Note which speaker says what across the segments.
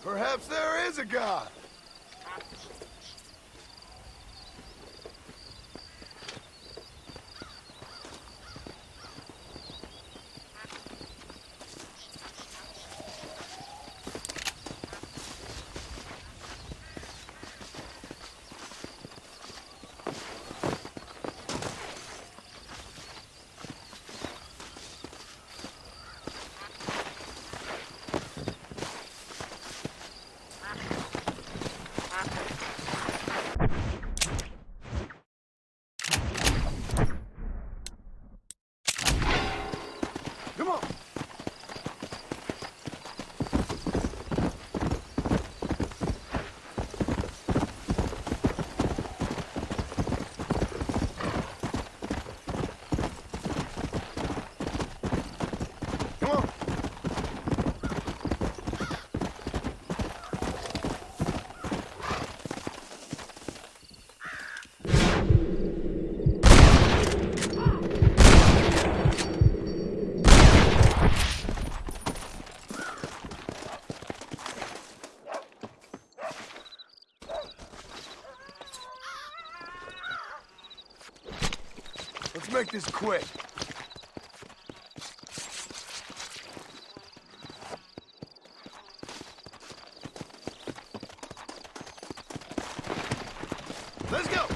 Speaker 1: Perhaps there is a God. Come on. Come on. Let's make this quick. Let's go.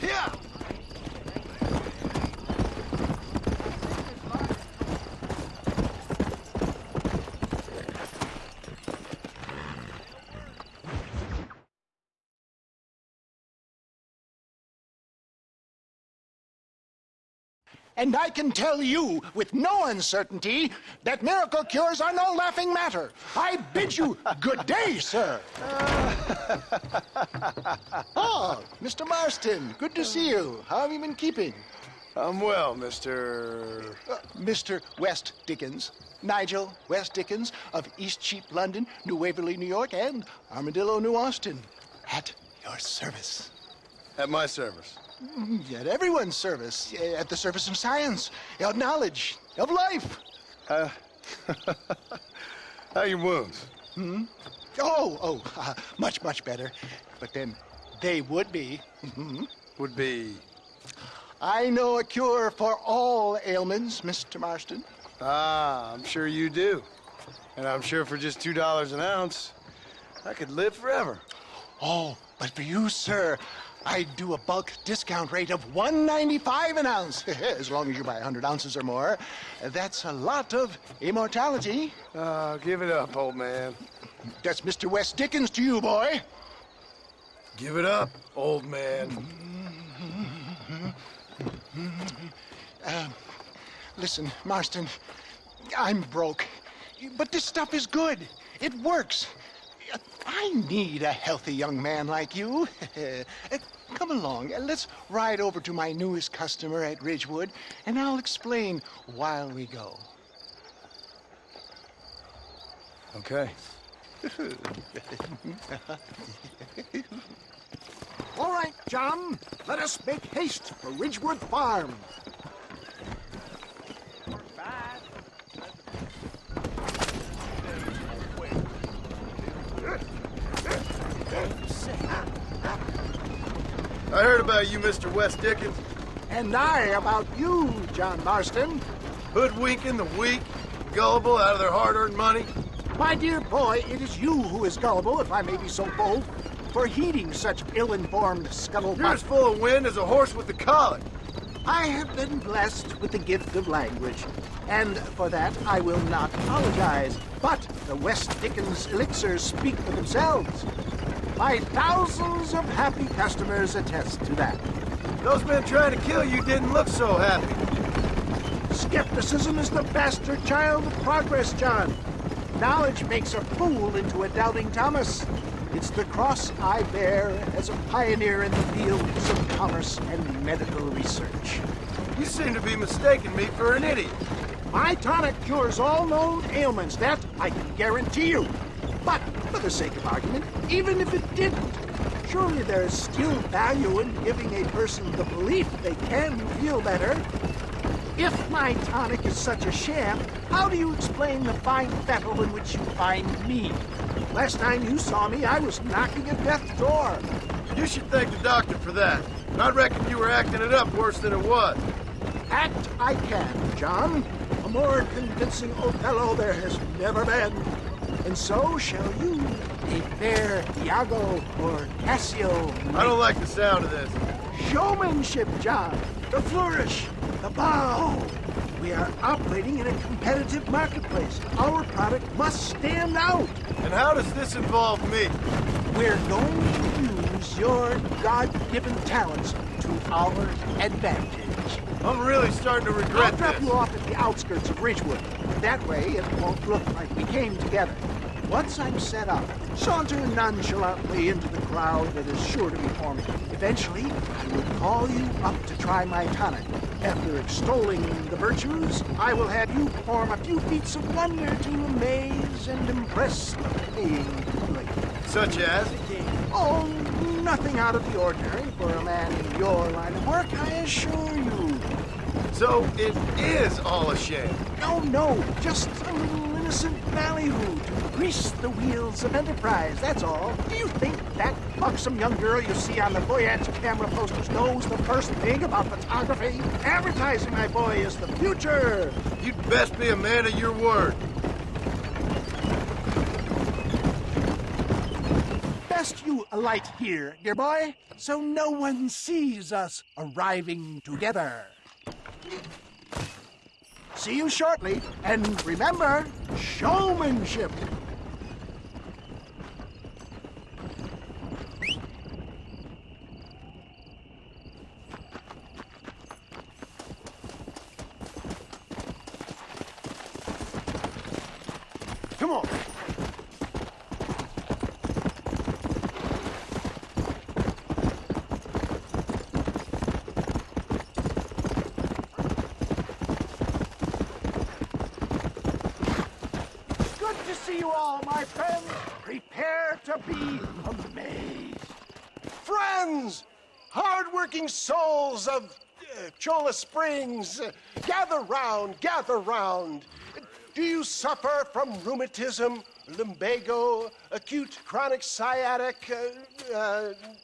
Speaker 1: Yeah.
Speaker 2: And I can tell you with no uncertainty that miracle cures are no laughing matter. I bid you good day, sir. Oh, Mr. Marston, good to see you. How have you been keeping?
Speaker 1: I'm well, Mr.
Speaker 2: Mr. West Dickens. Nigel West Dickens of Eastcheap, London, New Waverly, New York, and Armadillo, New Austin. At your service.
Speaker 1: At my service.
Speaker 2: At everyone's service. At the service of science, of knowledge, of life.
Speaker 1: How are your wounds?
Speaker 2: Much, much better. But then they would be.
Speaker 1: Would be.
Speaker 2: I know a cure for all ailments, Mr. Marston.
Speaker 1: Ah, I'm sure you do. And I'm sure for just $2 an ounce, I could live forever.
Speaker 2: Oh, but for you, sir, I'd do a bulk discount rate of $1.95 an ounce, as long as you buy 100 ounces or more. That's a lot of immortality.
Speaker 1: Give it up, old man.
Speaker 2: That's Mr. West Dickens to you, boy.
Speaker 1: Give it up, old man.
Speaker 2: Listen, Marston, I'm broke, but this stuff is good. It works. I need a healthy young man like you. Come along, let's ride over to my newest customer at Ridgewood, and I'll explain while we go.
Speaker 1: Okay.
Speaker 3: All right, John, let us make haste for Ridgewood Farm.
Speaker 1: I heard about you, Mr. West Dickens.
Speaker 3: And I about you, John Marston.
Speaker 1: Hoodwinking the weak, gullible out of their hard-earned money?
Speaker 3: My dear boy, it is you who is gullible, if I may be so bold, for heeding such ill-informed scuttlebutt.
Speaker 1: You're as full of wind as a horse with the colic.
Speaker 3: I have been blessed with the gift of language, and for that I will not apologize. But the West Dickens elixirs speak for themselves. My thousands of happy customers attest to that.
Speaker 1: Those men trying to kill you didn't look so happy.
Speaker 3: Skepticism is the bastard child of progress, John. Knowledge makes a fool into a doubting Thomas. It's the cross I bear as a pioneer in the fields of commerce and medical research.
Speaker 1: You seem to be mistaking me for an idiot.
Speaker 3: My tonic cures all known ailments, that I can guarantee you. But, for the sake of argument, even if it didn't, surely there is still value in giving a person the belief they can feel better. If my tonic is such a sham, how do you explain the fine fettle in which you find me? Last time you saw me, I was knocking at death's door.
Speaker 1: You should thank the doctor for that. I reckon you were acting it up worse than it was.
Speaker 3: Act I can, John. A more convincing Othello there has never been. And so shall you, a fair Iago or Cassio.
Speaker 1: I don't like the sound of this.
Speaker 3: Showmanship, John. The flourish, the bow. We are operating in a competitive marketplace. Our product must stand out.
Speaker 1: And how does this involve me?
Speaker 3: We're going to use your God-given talents to our advantage.
Speaker 1: I'm really starting to
Speaker 3: I'll
Speaker 1: regret
Speaker 3: drop
Speaker 1: this.
Speaker 3: you off at the outskirts of Ridgewood. That way, it won't look like we came together. Once I'm set up, saunter nonchalantly into the crowd that is sure to be forming. Eventually, I will call you up to try my tonic. After extolling the virtues, I will have you perform a few feats of wonder to amaze and impress the paying public.
Speaker 1: Such as?
Speaker 3: Oh, nothing out of the ordinary for a man in your line of work, I assure you.
Speaker 1: So it is all a sham.
Speaker 3: No, just a little innocent ballyhoo to grease the wheels of enterprise, that's all. Do you think that buxom young girl you see on the voyage camera posters knows the first thing about photography? Advertising, my boy, is the future.
Speaker 1: You'd best be a man of your word.
Speaker 3: Best you alight here, dear boy, so no one sees us arriving together. See you shortly, and remember, showmanship. Come on. Good to see you all, my friends. Prepare to be amazed.
Speaker 2: Friends, hard-working souls of Cholla Springs, gather round, gather round. Do you suffer from rheumatism, lumbago, acute chronic sciatic,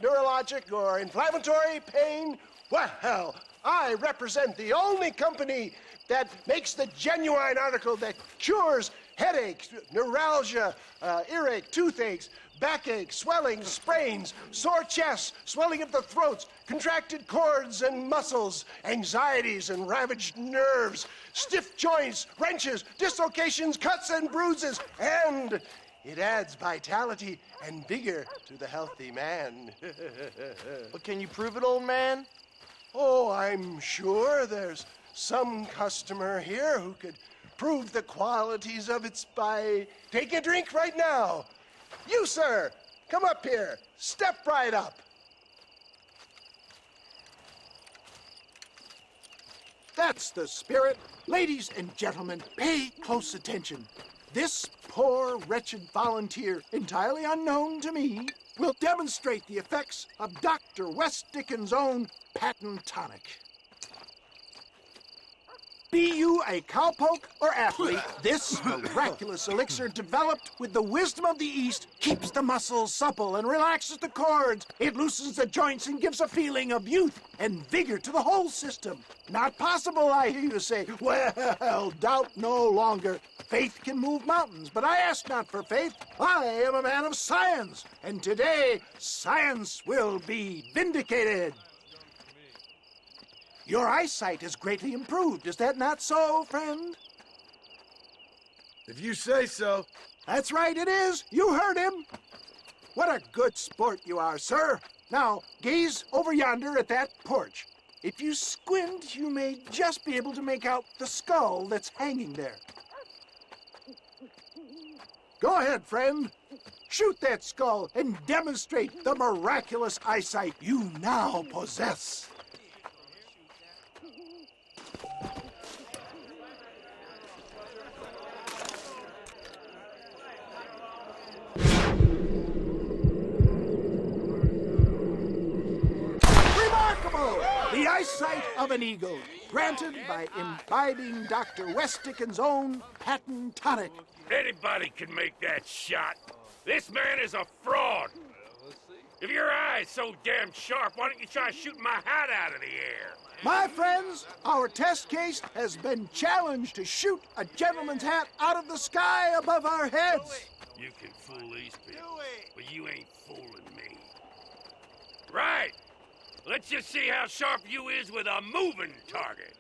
Speaker 2: neurologic, or inflammatory pain? Well, I represent the only company that makes the genuine article that cures headaches, neuralgia, earache, toothaches, backache, swelling, sprains, sore chests, swelling of the throats, contracted cords and muscles, anxieties and ravaged nerves, stiff joints, wrenches, dislocations, cuts and bruises, and it adds vitality and vigor to the healthy man.
Speaker 4: But can you prove it, old man?
Speaker 2: Oh, I'm sure there's some customer here who could prove the qualities of it by taking a drink right now. You, sir, come up here. Step right up.
Speaker 3: That's the spirit. Ladies and gentlemen, pay close attention. This poor, wretched volunteer, entirely unknown to me, will demonstrate the effects of Dr. West Dickens' own patent tonic. Be you a cowpoke or athlete, this miraculous elixir developed with the wisdom of the East keeps the muscles supple and relaxes the cords. It loosens the joints and gives a feeling of youth and vigor to the whole system. Not possible, I hear you say. Well, doubt no longer. Faith can move mountains, but I ask not for faith. I am a man of science, and today science will be vindicated. Your eyesight has greatly improved. Is that not so, friend?
Speaker 1: If you say so.
Speaker 3: That's right, it is. You heard him. What a good sport you are, sir. Now, gaze over yonder at that porch. If you squint, you may just be able to make out the skull that's hanging there. Go ahead, friend. Shoot that skull and demonstrate the miraculous eyesight you now possess. The eyesight of an eagle, granted by imbibing Dr. West Dickens' own patent tonic.
Speaker 5: Anybody can make that shot. This man is a fraud. If your eye's so damn sharp, why don't you try shooting my hat out of the air?
Speaker 3: My friends, our test case has been challenged to shoot a gentleman's hat out of the sky above our heads.
Speaker 5: You can fool these people, but you ain't fooling me. Right. Let's just see how sharp you is with a moving target.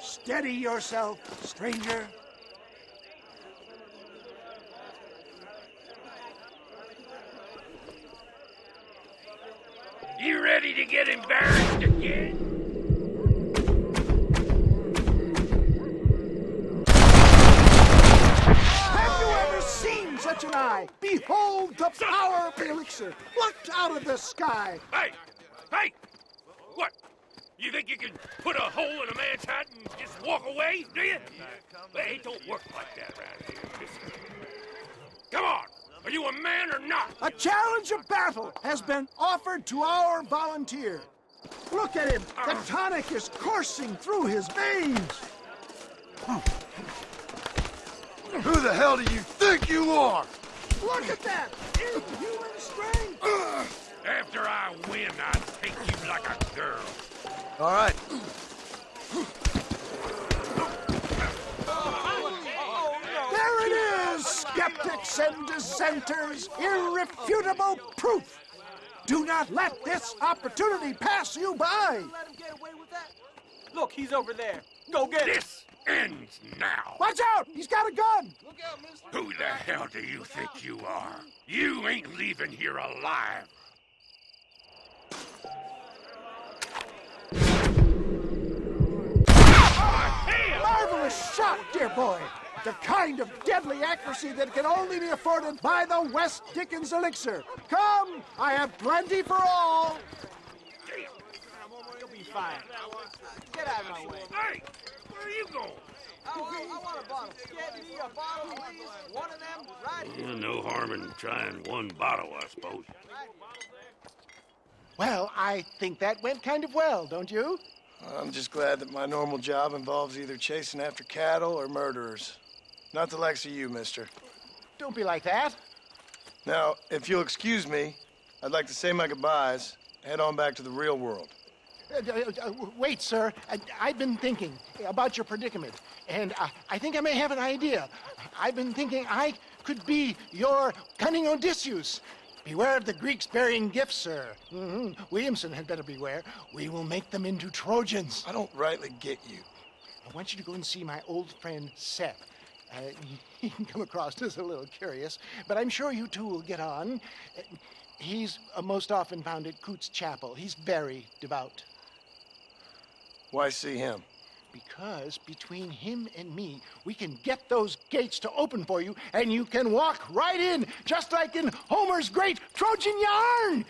Speaker 3: Steady yourself, stranger.
Speaker 5: You ready to get embarrassed again?
Speaker 3: Have you ever seen such an eye? Behold the power of the elixir, plucked out of the sky.
Speaker 5: Hey! Hey! What? You think you can put a hole in a man's hat and just walk away, do you? Hey, it don't work like that around here, mister. Come on! Are you a man or not?
Speaker 3: A challenge of battle has been offered to our volunteer. Look at him. The tonic is coursing through his veins.
Speaker 1: Who the hell do you think you are?
Speaker 3: Look at that. Inhuman strength.
Speaker 5: After I win, I'll take you like a girl.
Speaker 1: All right.
Speaker 3: There it is, skeptics and dissenters. Irrefutable proof. Do not let this opportunity pass you by.
Speaker 4: Let him get away with that? Look, he's over there. Go get him.
Speaker 5: This ends now.
Speaker 3: Watch out! He's got a gun!
Speaker 4: Look out, mister.
Speaker 5: Who the hell do you think you are? You ain't leaving here alive.
Speaker 3: Marvelous shot, dear boy. The kind of deadly accuracy that can only be afforded by the West Dickens elixir. Come, I have plenty for all.
Speaker 4: You'll be fine. Get out of my way.
Speaker 5: Hey, where are you going?
Speaker 4: I want a bottle. Get me a bottle, please. One of them, right here.
Speaker 5: No harm in trying one bottle, I suppose.
Speaker 2: Well, I think that went kind of well, don't you?
Speaker 1: I'm just glad that my normal job involves either chasing after cattle or murderers. Not the likes of you, mister.
Speaker 2: Don't be like that.
Speaker 1: Now, if you'll excuse me, I'd like to say my goodbyes, head on back to the real world.
Speaker 2: Wait, sir. I've been thinking about your predicament, and I think I may have an idea. I've been thinking I could be your cunning Odysseus. Beware of the Greeks burying gifts, sir. Williamson had better beware. We will make them into Trojans.
Speaker 1: I don't rightly get you.
Speaker 2: I want you to go and see my old friend Seth. He can come across as a little curious, but I'm sure you two will get on. He's most often found at Coots Chapel. He's very devout.
Speaker 1: Why see him?
Speaker 2: Because between him and me, we can get those gates to open for you, and you can walk right in, just like in Homer's great Trojan yarn.